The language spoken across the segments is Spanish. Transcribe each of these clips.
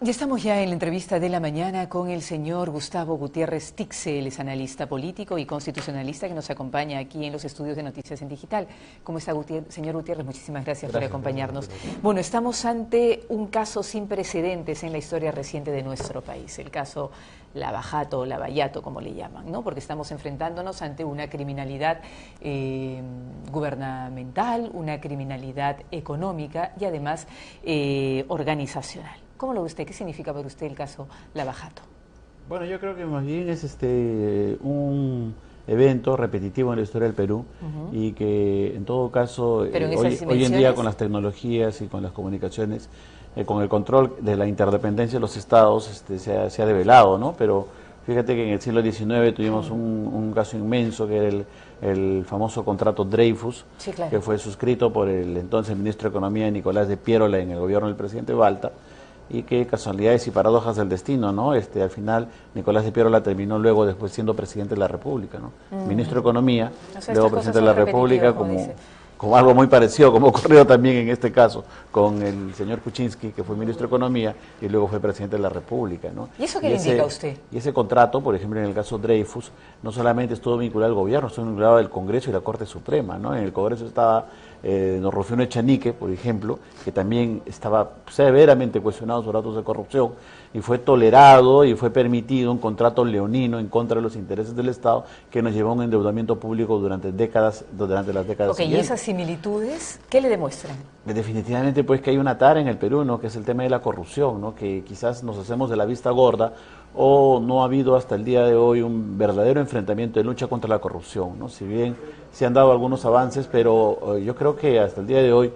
Ya estamos ya en la entrevista de la mañana con el señor Gustavo Gutiérrez Tixe, él es analista político y constitucionalista que nos acompaña aquí en los estudios de Noticias en Digital. ¿Cómo está, señor Gutiérrez? Muchísimas gracias por acompañarnos. Bueno, estamos ante un caso sin precedentes en la historia reciente de nuestro país, el caso Lavajato o Lavallato, como le llaman, ¿no? Porque estamos enfrentándonos ante una criminalidad gubernamental, una criminalidad económica y además organizacional. ¿Cómo lo ve usted? ¿Qué significa para usted el caso Lavajato? Bueno, yo creo que más bien es un evento repetitivo en la historia del Perú y que en todo caso hoy en día con las tecnologías y con las comunicaciones, con el control de la interdependencia de los estados se ha develado, ¿no? Pero fíjate que en el siglo XIX tuvimos un caso inmenso que era el famoso contrato Dreyfus, sí, claro, que fue suscrito por el entonces ministro de Economía Nicolás de Piérola en el gobierno del presidente Balta. Y qué casualidades y paradojas del destino, ¿no? Al final Nicolás de Piérola terminó luego después siendo presidente de la República, ¿no? Ministro de Economía, o sea, luego presidente de la República, como algo muy parecido, como ocurrió también en este caso con el señor Kuczynski, que fue ministro de Economía y luego fue presidente de la República, ¿no? ¿Y eso qué le indica a usted? Y ese contrato, por ejemplo, en el caso Dreyfus, no solamente estuvo vinculado al gobierno, estuvo vinculado al Congreso y la Corte Suprema, ¿no? En el Congreso estaba don Rufino Echanique, por ejemplo, que también estaba severamente cuestionado sobre actos de corrupción y fue tolerado y fue permitido un contrato leonino en contra de los intereses del Estado que nos llevó a un endeudamiento público durante las décadas siguientes. ¿Y esas similitudes qué le demuestran? Definitivamente pues que hay una tara en el Perú, ¿no? Que es el tema de la corrupción, ¿no? Que quizás nos hacemos de la vista gorda o no ha habido hasta el día de hoy un verdadero enfrentamiento de lucha contra la corrupción, ¿no? Si bien se han dado algunos avances, pero yo creo que hasta el día de hoy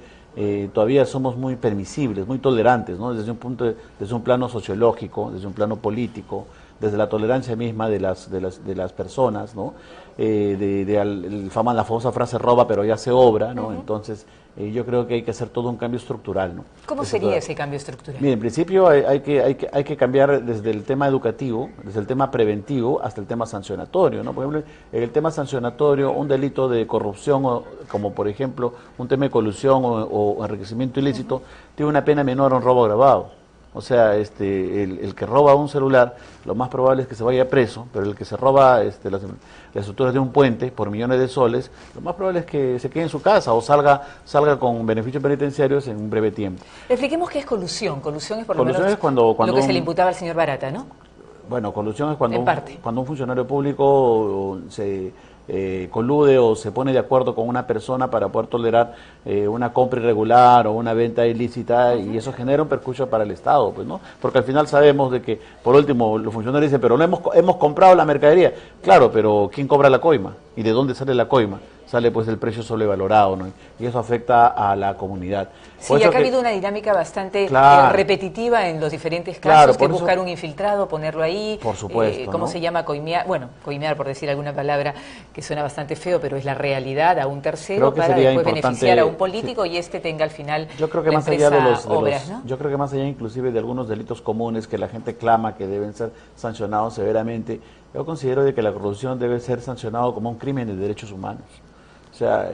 todavía somos muy permisibles, muy tolerantes, ¿no? Desde un plano sociológico, desde un plano político, desde la tolerancia misma de las personas, ¿no? La famosa frase roba pero ya se obra, ¿no? Entonces yo creo que hay que hacer todo un cambio estructural, ¿no? ¿Cómo sería ese cambio estructural? Mire, en principio hay que cambiar desde el tema educativo, desde el tema preventivo hasta el tema sancionatorio, ¿no? Por ejemplo, en el tema sancionatorio, un delito de corrupción, como por ejemplo un tema de colusión o enriquecimiento ilícito, tiene una pena menor a un robo agravado. O sea, el que roba un celular, lo más probable es que se vaya preso, pero el que se roba las estructuras de un puente por millones de soles, lo más probable es que se quede en su casa o salga con beneficios penitenciarios en un breve tiempo. Expliquemos qué es colusión. Colusión es por lo menos cuando lo que se le imputaba al señor Barata, ¿no? Bueno, colusión es cuando un funcionario público se colude o se pone de acuerdo con una persona para poder tolerar una compra irregular o una venta ilícita y eso genera un perjuicio para el Estado, pues, ¿no? Porque al final sabemos de que, por último, los funcionarios dicen, pero no hemos comprado la mercadería. Claro, pero ¿quién cobra la coima? ¿Y de dónde sale la coima? Sale pues el precio sobrevalorado, ¿no? Y eso afecta a la comunidad. Sí, acá ha habido una dinámica bastante repetitiva en los diferentes casos, que es buscar un infiltrado, ponerlo ahí, por supuesto, ¿cómo se llama? Coimear, bueno, coimear por decir alguna palabra que suena bastante feo, pero es la realidad a un tercero para después beneficiar a un político y tenga al final yo creo que más allá de los obras, ¿no? Yo creo que más allá inclusive de algunos delitos comunes que la gente clama que deben ser sancionados severamente, yo considero de que la corrupción debe ser sancionado como un crimen de derechos humanos. O sea,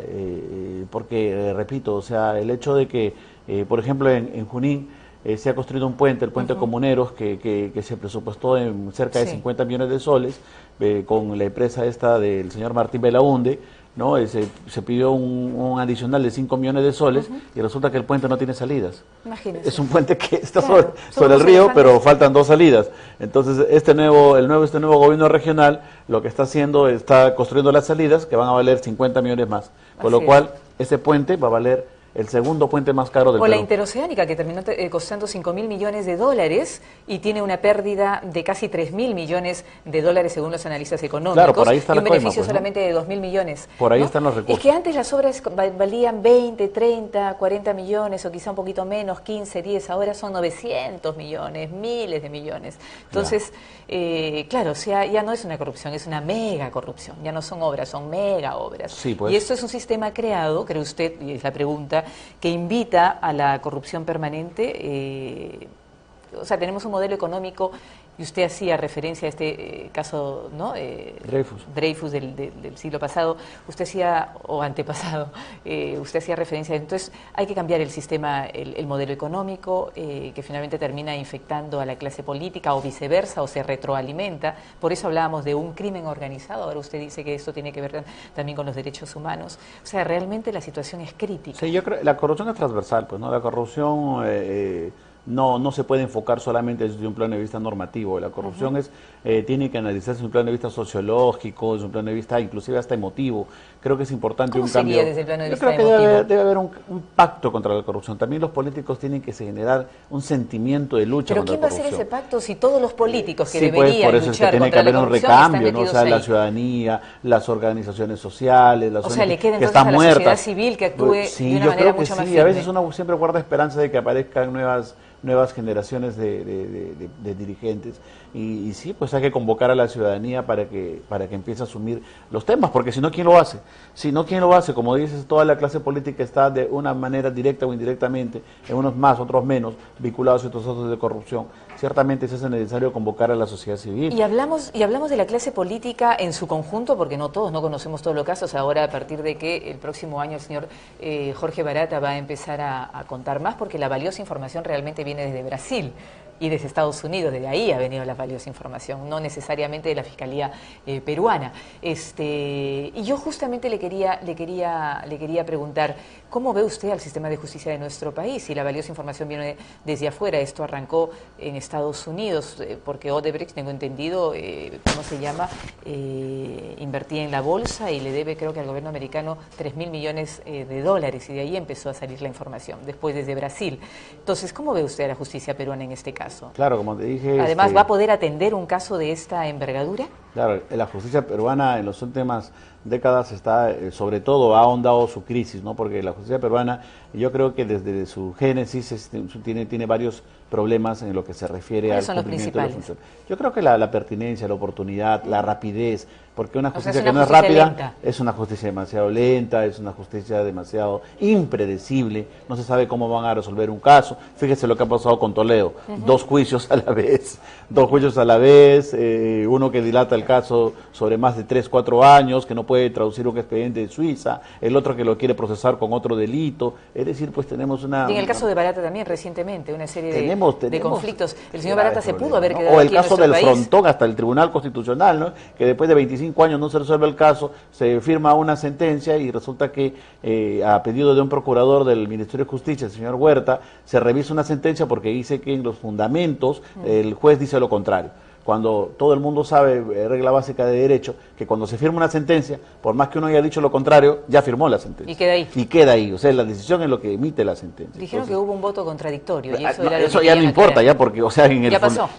porque, repito, o sea, el hecho de que, por ejemplo, en Junín se ha construido un puente, el puente Comuneros, que se presupuestó en cerca de 50 millones de soles, con la empresa esta del señor Martín Belaunde, ¿no? Se pidió un adicional de 5 millones de soles y resulta que el puente no tiene salidas. Imagínese. Es un puente que está sobre el río, pero faltan 2 salidas. Entonces, este nuevo gobierno regional lo que está haciendo, está construyendo las salidas que van a valer 50 millones más. Con lo cual, ese puente va a valer el segundo puente más caro del Perú. O la interoceánica, que terminó costando 5.000 millones de dólares y tiene una pérdida de casi 3.000 millones de dólares según los analistas económicos. Claro, por ahí está y un beneficio pues, ¿no? solamente de 2.000 millones. Por ahí ¿no? están los recursos. Es que antes las obras valían 20, 30, 40 millones o quizá un poquito menos, 15, 10. Ahora son 900 millones, miles de millones. Entonces, claro, o sea, ya no es una corrupción, es una mega corrupción. Ya no son obras, son mega obras. Sí, pues. Y esto es un sistema creado, cree usted, y es la pregunta, que invita a la corrupción permanente, o sea, tenemos un modelo económico, y usted hacía referencia a este caso, ¿no? Dreyfus del siglo pasado, usted hacía, o antepasado, usted hacía referencia a, entonces hay que cambiar el sistema, el modelo económico, que finalmente termina infectando a la clase política, o viceversa, o se retroalimenta. Por eso hablábamos de un crimen organizado, ahora usted dice que esto tiene que ver también con los derechos humanos. O sea, realmente la situación es crítica. Sí, yo creo la corrupción es transversal, pues, ¿no? La corrupción no se puede enfocar solamente desde un plano de vista normativo. La corrupción tiene que analizarse desde un plano de vista sociológico, desde un plano de vista inclusive hasta emotivo. Creo que es importante un cambio. Desde el plano de vista creo que emotivo? debe haber un pacto contra la corrupción. También los políticos tienen que generar un sentimiento de lucha contra la corrupción. ¿Pero quién va a hacer ese pacto si todos los políticos que sí, deberían por eso luchar es que tiene que contra haber un recambio, ¿no? O sea, la ciudadanía, las organizaciones sociales, las le queda que entonces están a la muertas. sociedad civil que actúe sí, de una yo manera creo que mucho más sí. firme. A veces uno siempre guarda esperanza de que aparezcan nuevas generaciones de dirigentes y sí, pues hay que convocar a la ciudadanía para que empiece a asumir los temas, porque si no, ¿quién lo hace? Si no, ¿quién lo hace? Como dices, toda la clase política está de una manera directa o indirectamente, en unos más, otros menos, vinculados a estos actos de corrupción. Ciertamente se hace necesario convocar a la sociedad civil. Y hablamos de la clase política en su conjunto, porque no conocemos todos los casos. Ahora, a partir de que el próximo año el señor Jorge Barata va a empezar a contar más, porque la valiosa información realmente viene desde Brasil y desde Estados Unidos, desde ahí ha venido la valiosa información, no necesariamente de la Fiscalía peruana. Y yo justamente le quería preguntar, ¿cómo ve usted al sistema de justicia de nuestro país? Si la valiosa información viene desde afuera, esto arrancó en Estados Unidos, porque Odebrecht, tengo entendido, invertía en la bolsa y le debe, creo que al gobierno americano, 3.000 millones de dólares, y de ahí empezó a salir la información, después desde Brasil. Entonces, ¿cómo ve usted a la justicia peruana en este caso? Claro, como te dije... Además, ¿va a poder atender un caso de esta envergadura? Claro, la justicia peruana en las últimas décadas sobre todo ha ahondado su crisis, ¿no? Porque la justicia peruana, yo creo que desde su génesis tiene varios problemas en lo que se refiere al cumplimiento de las funciones. Yo creo que la pertinencia, la oportunidad, la rapidez, porque una justicia que no es rápida es una justicia demasiado lenta, es una justicia demasiado impredecible, no se sabe cómo van a resolver un caso. Fíjese lo que ha pasado con Toledo, 2 juicios a la vez, uno que dilata el caso sobre más de 3, 4 años, que no puede traducir un expediente de Suiza, el otro que lo quiere procesar con otro delito, es decir, pues tenemos una... Y en el caso de Barata también recientemente, una serie de conflictos. El señor Barata se pudo haber quedado o el aquí en caso del país. Frontón hasta el Tribunal Constitucional, ¿no? Que después de 25 años no se resuelve el caso, se firma una sentencia y resulta que a pedido de un procurador del Ministerio de Justicia, el señor Huerta, se revisa una sentencia porque dice que en los fundamentos el juez dice lo contrario. Cuando todo el mundo sabe, regla básica de derecho, que cuando se firma una sentencia, por más que uno haya dicho lo contrario, ya firmó la sentencia. Y queda ahí. Y queda ahí, o sea, la decisión es lo que emite la sentencia. Dijeron que hubo un voto contradictorio. Y eso ya no importa, ya porque, o sea, en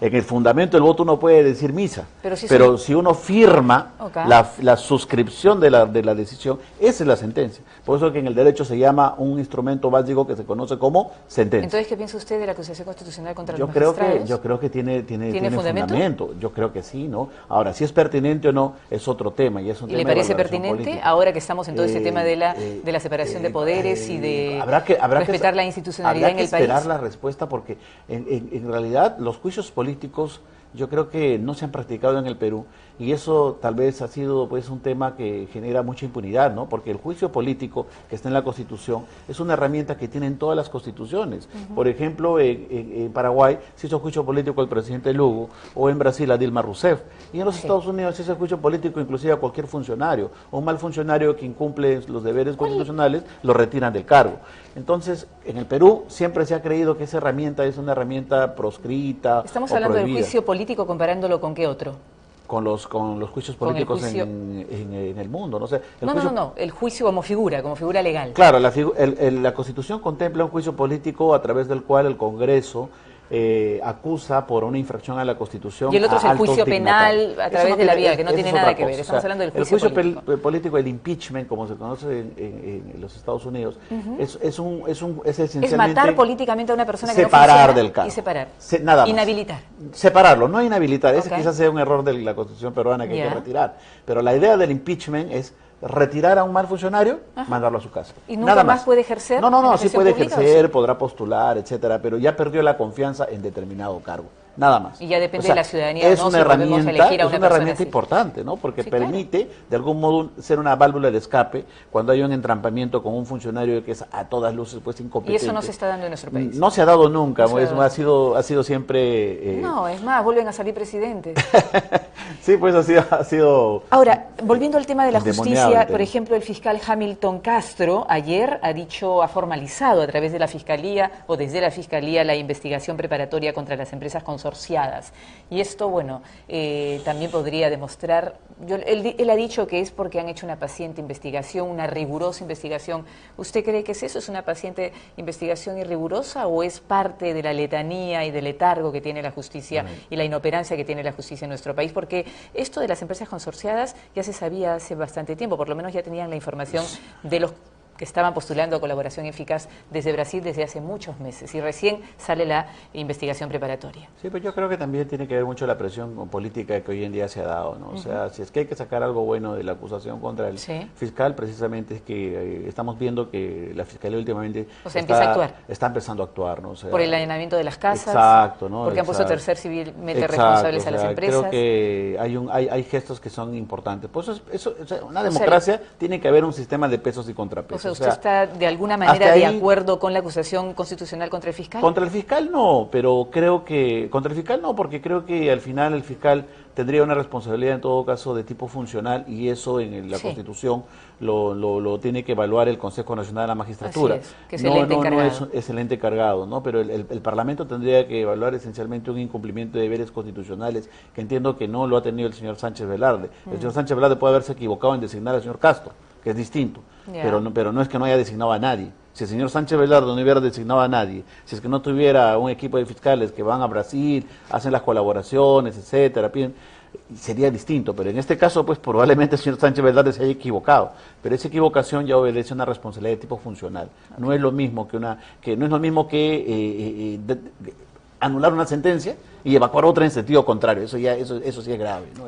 el fundamento del voto uno puede decir misa. Pero si uno firma la suscripción de la decisión, esa es la sentencia. Por eso que en el derecho se llama un instrumento básico que se conoce como sentencia. Entonces, ¿qué piensa usted de la acusación constitucional contra los magistrados? Yo creo que tiene fundamento. Yo creo que sí, ¿no? Ahora, si es pertinente o no, es otro tema. ¿Y le parece pertinente política. Ahora que estamos en todo ese tema de la separación de poderes y de respetar la institucionalidad en el país? Habrá que esperar la respuesta porque en realidad los juicios políticos yo creo que no se han practicado en el Perú y eso tal vez ha sido pues un tema que genera mucha impunidad, ¿no? Porque el juicio político que está en la Constitución es una herramienta que tienen todas las constituciones. Por ejemplo, en Paraguay se hizo juicio político al presidente Lugo o en Brasil a Dilma Rousseff y en los Estados Unidos se hizo juicio político inclusive a cualquier funcionario. Un mal funcionario que incumple los deberes constitucionales lo retiran del cargo. Entonces, en el Perú siempre se ha creído que esa herramienta es una herramienta proscrita. Estamos hablando del juicio político comparándolo con qué otro. Con los juicios políticos en el mundo, no sé. El juicio como figura legal. Claro, la Constitución contempla un juicio político a través del cual el Congreso acusa por una infracción a la Constitución. Y el otro es el juicio penal a través de la vía, que no tiene nada que ver. Estamos hablando del juicio político. El juicio político, el impeachment, como se conoce en los Estados Unidos, es esencialmente... Es matar políticamente a una persona que separar no funciona del cargo. Y separar. Nada más. Inhabilitar. Separarlo, no inhabilitar. Ese quizás sea un error de la Constitución peruana que hay que retirar. Pero la idea del impeachment es retirar a un mal funcionario, mandarlo a su casa. ¿Y nunca más puede ejercer? No, sí puede ejercer, podrá postular, etcétera, pero ya perdió la confianza en determinado cargo. Nada más. Y ya depende de la ciudadanía. Es una herramienta importante, ¿no? Porque permite, de algún modo, ser una válvula de escape cuando hay un entrampamiento con un funcionario que es a todas luces pues incompetente. Y eso no se está dando en nuestro país. No se ha dado nunca, ha sido siempre... No, es más, vuelven a salir presidentes. Sí, pues ha sido... Ahora, volviendo al tema de la justicia, por ejemplo, el fiscal Hamilton Castro ayer ha formalizado a través de la Fiscalía o desde la Fiscalía la investigación preparatoria contra las empresas consorciadas. Y esto, bueno, también podría demostrar, él ha dicho que es porque han hecho una paciente investigación, una rigurosa investigación. ¿Usted cree que es eso? ¿Es una paciente investigación irrigurosa o es parte de la letanía y del letargo que tiene la justicia y la inoperancia que tiene la justicia en nuestro país? Porque esto de las empresas consorciadas ya se sabía hace bastante tiempo, por lo menos ya tenían la información de los que estaban postulando colaboración eficaz desde Brasil desde hace muchos meses y recién sale la investigación preparatoria. Sí, pues yo creo que también tiene que ver mucho la presión política que hoy en día se ha dado, ¿no? O sea, si es que hay que sacar algo bueno de la acusación contra el fiscal, precisamente es que estamos viendo que la Fiscalía últimamente está empezando a actuar, ¿no? O sea, por el allanamiento de las casas, exacto, ¿no? porque han puesto tercer civilmente responsables a las empresas. Creo que hay gestos que son importantes. Pues una democracia tiene que haber un sistema de pesos y contrapesos. ¿Usted está de alguna manera de acuerdo con la acusación constitucional contra el fiscal? Contra el fiscal no, pero creo que... Contra el fiscal no, porque creo que al final el fiscal tendría una responsabilidad en todo caso de tipo funcional y eso en la Constitución lo tiene que evaluar el Consejo Nacional de la Magistratura. Así es, que es el ente encargado. No es el ente cargado, ¿no? Pero el Parlamento tendría que evaluar esencialmente un incumplimiento de deberes constitucionales que entiendo que no lo ha tenido el señor Sánchez Velarde. El señor Sánchez Velarde puede haberse equivocado en designar al señor Castro, que es distinto, pero no es que no haya designado a nadie. Si el señor Sánchez Velarde no hubiera designado a nadie, si es que no tuviera un equipo de fiscales que van a Brasil, hacen las colaboraciones, etcétera, sería distinto, pero en este caso pues probablemente el señor Sánchez Velarde se haya equivocado, pero esa equivocación ya obedece a una responsabilidad de tipo funcional. No es lo mismo que anular una sentencia y evacuar otra en sentido contrario. Eso sí es grave, ¿no?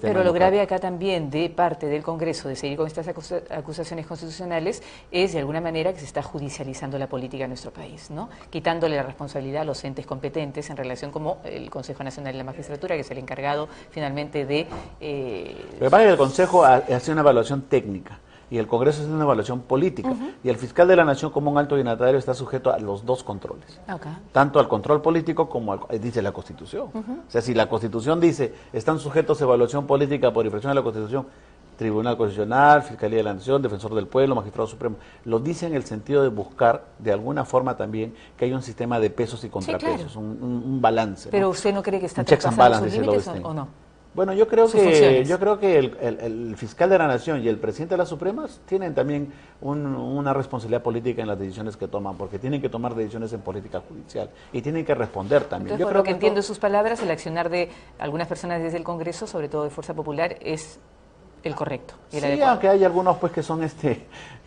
Pero lo grave acá también de parte del Congreso de seguir con estas acusaciones constitucionales es de alguna manera que se está judicializando la política en nuestro país, ¿no? Quitándole la responsabilidad a los entes competentes en relación como el Consejo Nacional de la Magistratura, que es el encargado finalmente de... Lo que pasa es que el Consejo hace una evaluación técnica y el Congreso hace una evaluación política, y el fiscal de la Nación como un alto dignatario está sujeto a los dos controles, tanto al control político como dice la Constitución. O sea, si la Constitución dice están sujetos a evaluación política por infracción de la Constitución, Tribunal Constitucional, Fiscalía de la Nación, Defensor del Pueblo, Magistrado Supremo, lo dice en el sentido de buscar de alguna forma también que haya un sistema de pesos y contrapesos, un balance. Pero usted no cree que está traspasando sus límites o no? Bueno, yo creo que el fiscal de la Nación y el presidente de la Suprema tienen también una responsabilidad política en las decisiones que toman, porque tienen que tomar decisiones en política judicial y tienen que responder también. Entonces, por lo que entiendo de sus palabras, el accionar de algunas personas desde el Congreso, sobre todo de Fuerza Popular, es el correcto. Sí, aunque hay algunos pues que son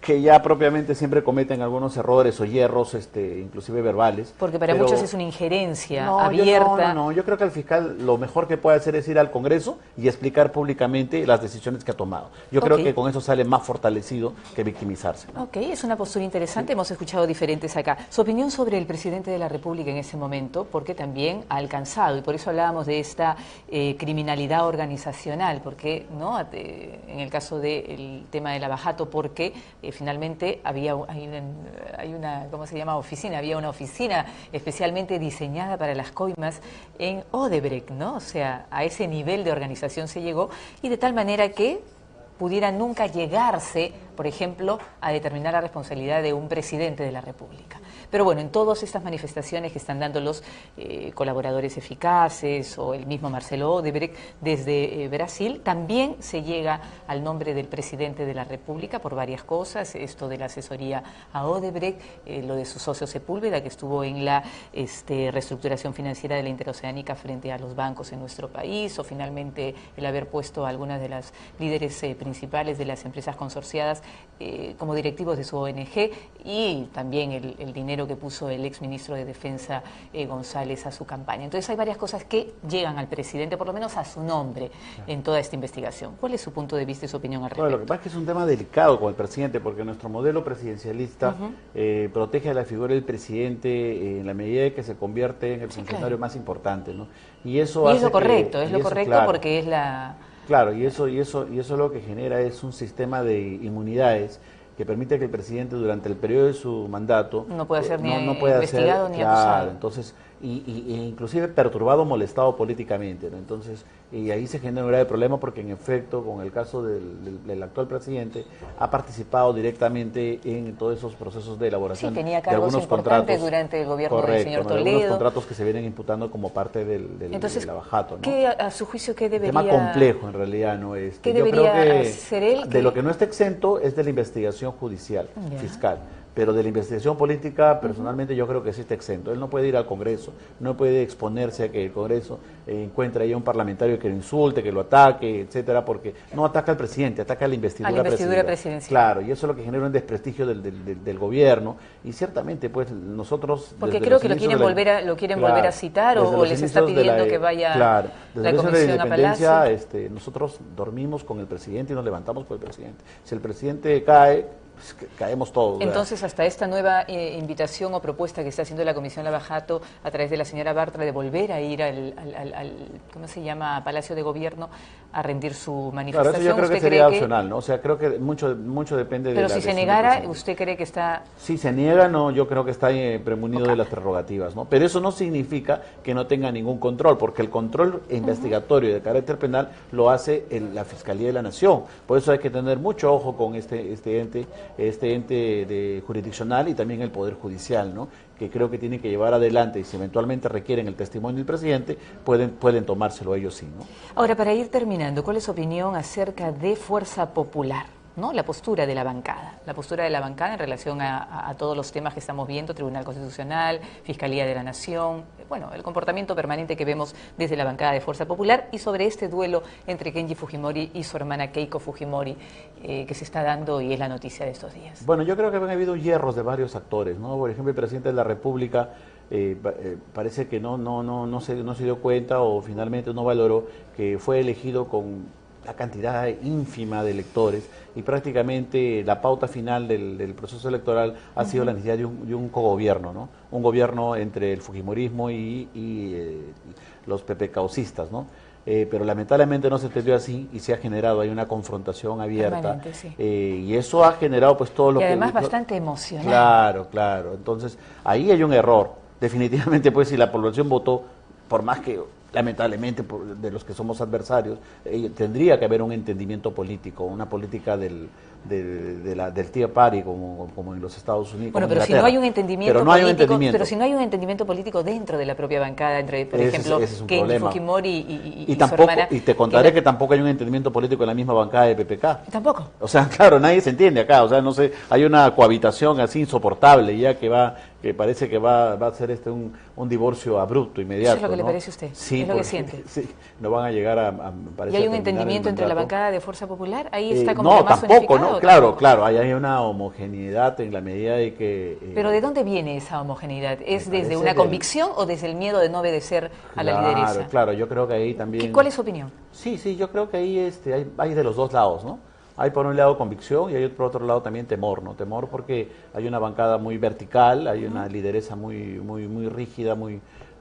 que ya propiamente siempre cometen algunos errores o hierros, inclusive verbales. Porque para muchos es una injerencia abierta. Yo creo que el fiscal lo mejor que puede hacer es ir al Congreso y explicar públicamente las decisiones que ha tomado. Yo creo que con eso sale más fortalecido que victimizarse, ¿no? Ok, es una postura interesante, hemos escuchado diferentes acá. Su opinión sobre el presidente de la República en ese momento, porque también ha alcanzado, y por eso hablábamos de esta criminalidad organizacional, porque no en el caso del tema de Lavajato, porque finalmente hay una ¿cómo se llama? Había una oficina especialmente diseñada para las coimas en Odebrecht, ¿no? O sea, a ese nivel de organización se llegó y de tal manera que pudiera nunca llegarse, por ejemplo, a determinar la responsabilidad de un presidente de la República. Pero bueno, en todas estas manifestaciones que están dando los colaboradores eficaces o el mismo Marcelo Odebrecht desde Brasil, también se llega al nombre del presidente de la República por varias cosas, esto de la asesoría a Odebrecht, lo de su socio Sepúlveda, que estuvo en la reestructuración financiera de la Interoceánica frente a los bancos en nuestro país, o finalmente el haber puesto a algunas de las líderes principales de las empresas consorciadas como directivos de su ONG, y también el dinero que puso el exministro de Defensa González a su campaña. Entonces hay varias cosas que llegan al presidente, por lo menos a su nombre, en toda esta investigación. ¿Cuál es su punto de vista y su opinión al respecto? Bueno, lo que pasa es que es un tema delicado con el presidente, porque nuestro modelo presidencialista protege a la figura del presidente en la medida de que se convierte en el funcionario más importante, ¿no? Y eso es lo correcto, claro, porque es la... Claro, y eso lo que genera es un sistema de inmunidades que permite que el presidente durante el periodo de su mandato no pueda ser ni investigado ni acusado. Entonces, inclusive perturbado o molestado políticamente, ¿no? Entonces, y ahí se genera un grave problema porque en efecto, con el caso del actual presidente, ha participado directamente en todos esos procesos de elaboración tenía de cargos algunos importantes contratos durante el gobierno del señor Toledo. De algunos contratos que se vienen imputando como parte Entonces, del abajato, ¿no? ¿qué, a su juicio, qué debería... tema complejo en realidad, ¿no? ¿Qué debería hacer él? De lo que no está exento es de la investigación judicial, fiscal. Pero de la investigación política, personalmente yo creo que sí está exento. Él no puede ir al Congreso, no puede exponerse a que el Congreso encuentre ahí a un parlamentario que lo insulte, que lo ataque, etcétera, porque no ataca al presidente, ataca a la investidura presidencial. Claro, y eso es lo que genera un desprestigio del gobierno. Y ciertamente, pues nosotros... Porque creo que lo quieren volver a citar o les está pidiendo que vaya la comisión a Palacio. Nosotros dormimos con el presidente y nos levantamos con el presidente. Si el presidente cae, pues caemos todos. Entonces, hasta esta nueva invitación o propuesta que está haciendo la Comisión Lavajato a través de la señora Bartra de volver a ir al ¿cómo se llama?, Palacio de Gobierno a rendir su manifestación. Claro, eso yo creo que sería opcional, ¿no? O sea, creo que mucho depende de la... Pero si se negara, ¿usted cree que está...? Si se niega, no, yo creo que está premunido de las prerrogativas, ¿no? Pero eso no significa que no tenga ningún control, porque el control investigatorio de carácter penal lo hace la Fiscalía de la Nación. Por eso hay que tener mucho ojo con este ente jurisdiccional y también el Poder Judicial, ¿no? Que creo que tienen que llevar adelante, y si eventualmente requieren el testimonio del presidente, pueden tomárselo ellos sí, ¿no? Ahora, para ir terminando, ¿cuál es su opinión acerca de Fuerza Popular? ¿No? La postura de la bancada en relación a todos los temas que estamos viendo, Tribunal Constitucional, Fiscalía de la Nación, bueno, el comportamiento permanente que vemos desde la bancada de Fuerza Popular, y sobre este duelo entre Kenji Fujimori y su hermana Keiko Fujimori que se está dando y es la noticia de estos días. Bueno, yo creo que han habido hierros de varios actores, ¿no? Por ejemplo, el presidente de la República parece que no se dio cuenta o finalmente no valoró que fue elegido con la cantidad ínfima de electores y prácticamente la pauta final del proceso electoral ha sido la necesidad de un cogobierno, ¿no? Un gobierno entre el fujimorismo y los PPK-osistas, ¿no? Pero lamentablemente no se entendió así y se ha generado ahí una confrontación abierta. Sí. Y eso ha generado pues todo lo que... Y además bastante emocional. Claro. Entonces, ahí hay un error. Definitivamente, pues, si la población votó, por más que lamentablemente de los que somos adversarios, tendría que haber un entendimiento político, una política del Tea Party como en los Estados Unidos. Bueno, pero si no hay un entendimiento político dentro de la propia bancada, entre, por ejemplo, Kenji Fujimori y su hermana, y te contaré que tampoco hay un entendimiento político en la misma bancada de PPK. Tampoco. O sea, claro, nadie se entiende acá, o sea, no sé, hay una cohabitación así insoportable ya que parece que va a ser un divorcio abrupto, inmediato. ¿Eso es lo que le parece a usted? Sí, es lo que siente. Sí, no van a llegar ¿Y hay un entendimiento entre la bancada de Fuerza Popular? Ahí está como no, más tampoco, unificado, ¿no? Claro, hay una homogeneidad en la medida de que... ¿Pero de dónde viene esa homogeneidad? ¿Es desde una convicción o desde el miedo de no obedecer a la lideresa? Claro, yo creo que ahí también... ¿Cuál es su opinión? Sí, yo creo que ahí hay de los dos lados, ¿no? Hay por un lado convicción y hay por otro lado también temor, ¿no? Temor porque hay una bancada muy vertical, hay una lideresa muy rígida,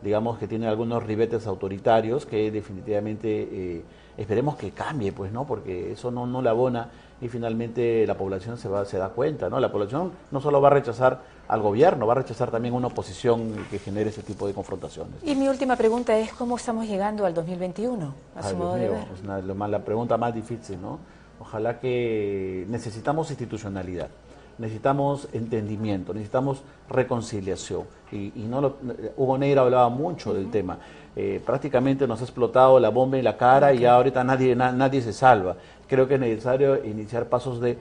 digamos que tiene algunos ribetes autoritarios que definitivamente esperemos que cambie, pues, ¿no? Porque eso no le abona y finalmente la población se da cuenta, ¿no? La población no solo va a rechazar al gobierno, va a rechazar también una oposición que genere ese tipo de confrontaciones. Y mi última pregunta es, ¿cómo estamos llegando al 2021? A su modo de ver. Es la pregunta más difícil, ¿no? Ojalá que necesitamos institucionalidad, necesitamos entendimiento, necesitamos reconciliación. Hugo Neira hablaba mucho del tema. Prácticamente nos ha explotado la bomba en la cara y ya ahorita nadie se salva. Creo que es necesario iniciar procesos de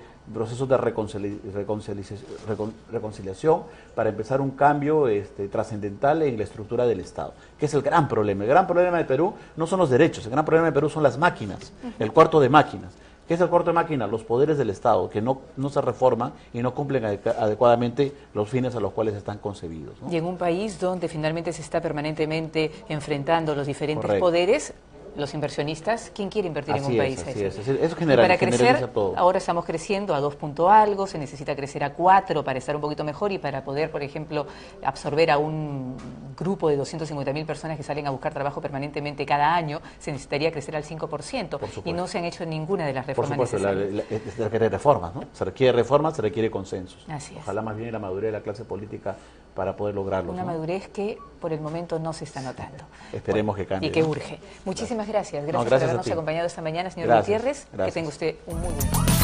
reconciliación para empezar un cambio trascendental en la estructura del Estado, que es el gran problema. El gran problema de Perú no son los derechos, el gran problema de Perú son las máquinas, el cuarto de máquinas. ¿Qué es el corte de máquina? Los poderes del Estado, que no se reforman y no cumplen adecuadamente los fines a los cuales están concebidos, ¿no? Y en un país donde finalmente se está permanentemente enfrentando los diferentes poderes, los inversionistas, ¿quién quiere invertir en un país así? Eso genera, para crecer, todo. Ahora estamos creciendo a 2 punto algo, se necesita crecer a 4 para estar un poquito mejor y para poder, por ejemplo, absorber a un grupo de 250.000 personas que salen a buscar trabajo permanentemente cada año, se necesitaría crecer al 5%. Y no se han hecho ninguna de las reformas necesarias. Se requiere reformas, ¿no? Se requiere reformas, se requiere consensos. Así es. Ojalá más bien la madurez de la clase política para poder lograrlo. Una madurez que por el momento no se está notando. Esperemos que cambie. Y que urge. Muchísimas gracias. Gracias por habernos acompañado esta mañana, señor Gutiérrez. Que tenga usted un muy buen día.